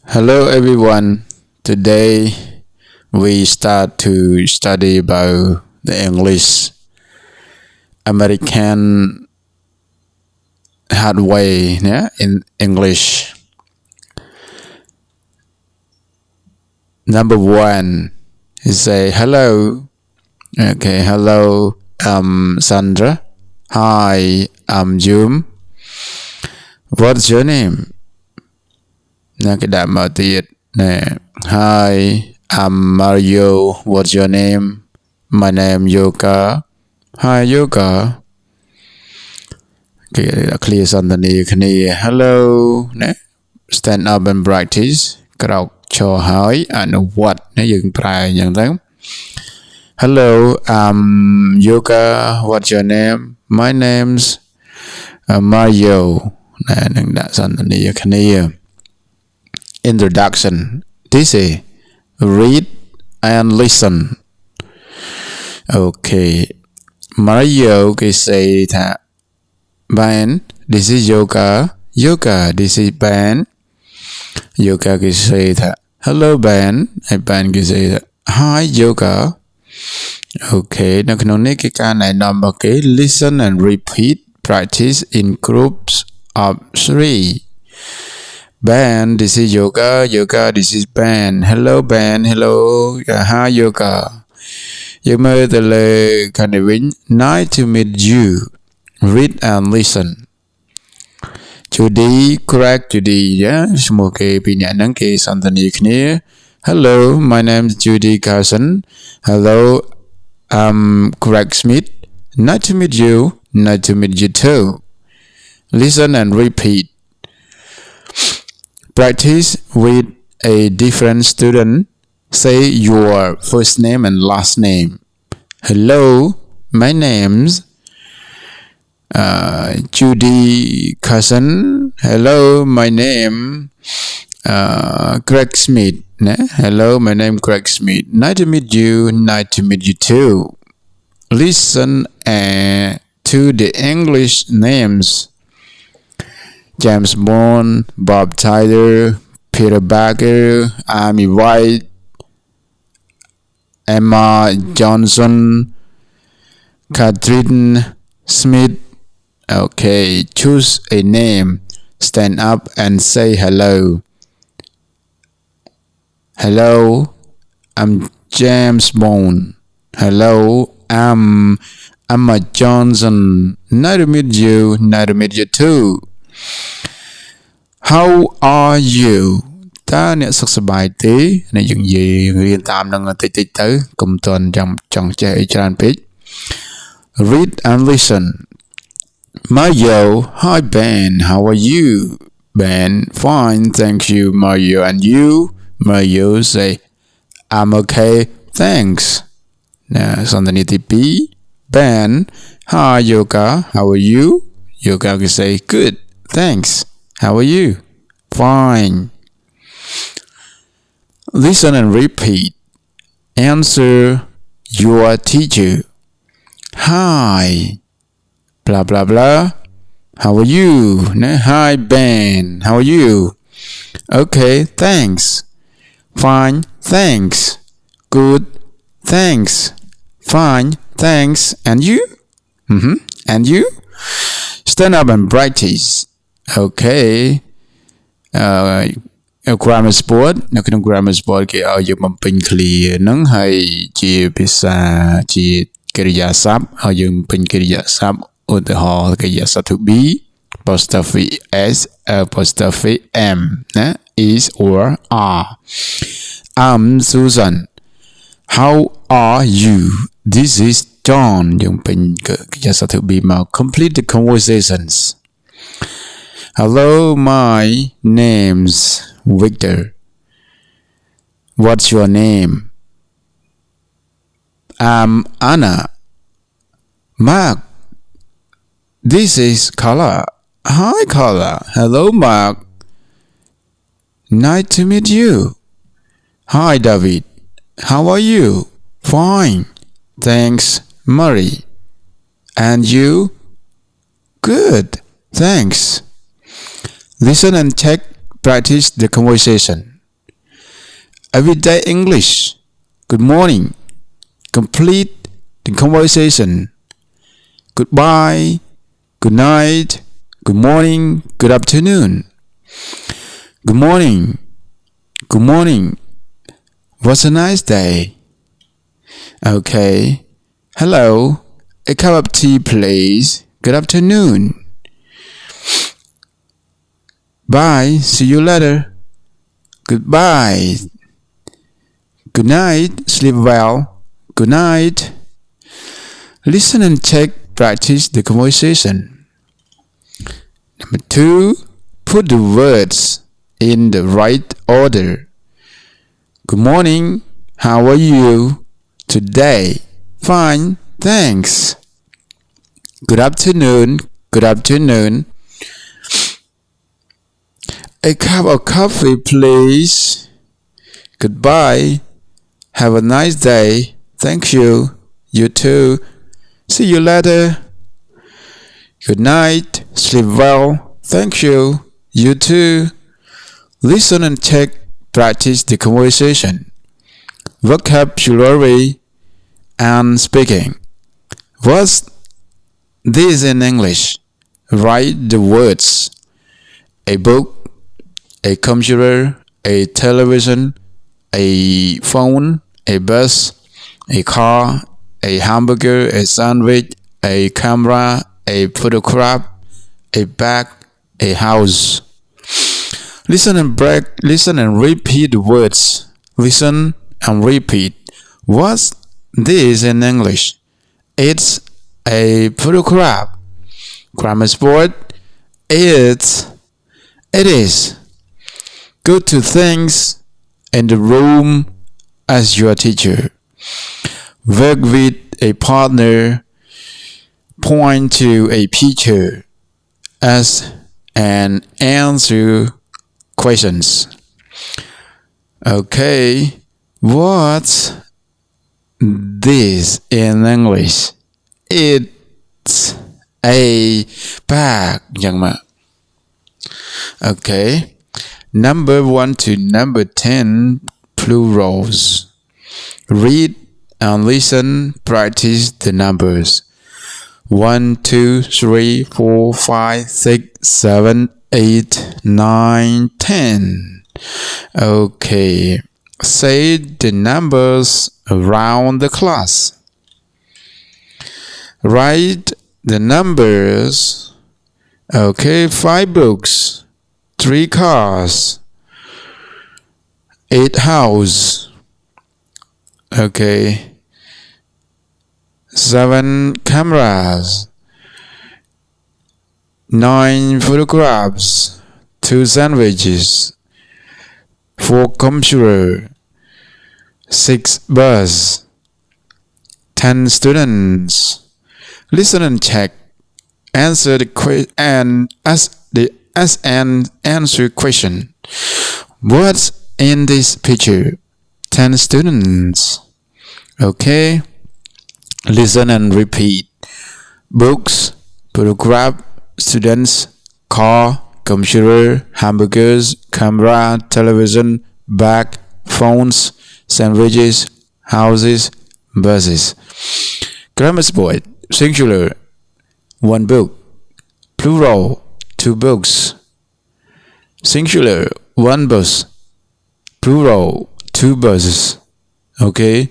Hello everyone. Today we start to study about the English American Headway in English. Number one is say hello. Okay, hello. Sandra. Hi, I'm Jum. What's your name? Cái đạm mở tiệt nè. Hi, I'm Mario. What's your name? My name Yoga. Hi Yoga. Okay, clear sentence này. Hello nè. Stand up and practice. Crouch cho hỏi and what nó dừng bài nhận thấy. Hello, I'm Yoga. What's your name? My name's Mario. Nè, đừng đã sentence này. Introduction. This is read and listen. Okay. Mario can say that Ben, this is Yoga. Yoga, this is Ben. Yoga can say that hello Ben. And Ben can say that hi Yoga. Okay. Now can only cái này number cái listen and repeat. Practice in groups of 3. Ben, this is Yoga. Yoga, this is Ben. Hello Ben. Hello. Hi Yoga. Nice to meet you. Read and listen. Judy, correct Judy. Yeah. Hello, my name is Judy Carson. Hello, I'm Craig Smith. Nice to meet you. Nice to meet you too. Listen and repeat. Practice with a different student. Say your first name and last name. Hello, my name's Judy Cousin. Hello, my name Craig Smith. Hello, my name Craig Smith. Nice to meet you. Nice to meet you too. Listen to the English names. James Bond, Bob Tyler, Peter Parker, Amy White, Emma Johnson, Catherine Smith. Okay, choose a name. Stand up and say hello. Hello, I'm James Bond. Hello, I'm Emma Johnson. Nice to meet you. Nice to meet you too. How are you? Ta nè sắc sơ bài tí này dừng gì riêng tạm nâng tí tí tới cùng tuần trong chơi tràn page. Read and listen. Mario, hi Ben, how are you? Ben, fine, thank you. Mario, and you? Mario say, I'm okay, thanks. Nè, something to be. Ben, hi Yoga, how are you? Yoga can say, good, thanks. How are you? Fine. Listen and repeat. Answer your teacher. Hi. Blah, blah, blah. How are you? Hi, Ben. How are you? Okay, thanks. Fine, thanks. Good, thanks. Fine, thanks. And you? And you? Stand up and practice. Okay. Grammar sport. Nó cái grammar sport kia ở dưới mầm pin clear nắng hay chia pizza chia kiriya sap ở dưới pin kiriya sap ở the hall kiriya sap to be apostrophe s apostrophe m is or are. I'm Susan. How are you? This is John. Dùng pin kiriya sap to be mà complete the conversations. Hello, my name's Victor. What's your name? I'm Anna. Mark. This is Carla. Hi, Carla. Hello, Mark. Nice to meet you. Hi, David. How are you? Fine. Thanks, Murray. And you? Good. Thanks. Listen and check, practice the conversation. Everyday English. Good morning. Complete the conversation. Goodbye. Good night. Good morning. Good afternoon. Good morning. Good morning. What's a nice day? Okay. Hello. A cup of tea, please. Good afternoon. Bye. See you later. Goodbye. Good night. Sleep well. Good night. Listen and check. Practice the conversation. Number 2. Put the words in the right order. Good morning. How are you today? Fine. Thanks. Good afternoon. Good afternoon. A cup of coffee, please. Goodbye. Have a nice day. Thank you. You too. See you later. Good night. Sleep well. Thank you. You too. Listen and check. Practice the conversation. Vocabulary and speaking. What's this in English? Write the words. A book. A computer, a television, a phone, a bus, a car, a hamburger, a sandwich, a camera, a photograph, a bag, a house. Listen and repeat the words. Listen and repeat. What's this in English? It's a photograph. Grammar sport. It is. Go to things in the room as your teacher. Work with a partner. Point to a picture as and answer questions. Okay, what's this in English? It's a bag. Okay. Number 1 to number 10, plurals. Read and listen, practice the numbers. 1, 2, 3, 4, 5, 6, 7, 8, 9, 10. Okay, say the numbers around the class. Write the numbers. Okay, 5 books. 3 cars, 8 houses, okay, 7 cameras, 9 photographs, 2 sandwiches, 4 computer, 6 bus, 10 students. Listen and check. Answer the answer question. What's in this picture? 10 students. Okay. Listen and repeat. Books, photograph, students, car, computer, hamburgers, camera, television, bag, phones, sandwiches, houses, buses. Grammar sport. Singular. 1 book. Plural. 2 books. Singular. 1 bus. Plural. 2 buses. Okay.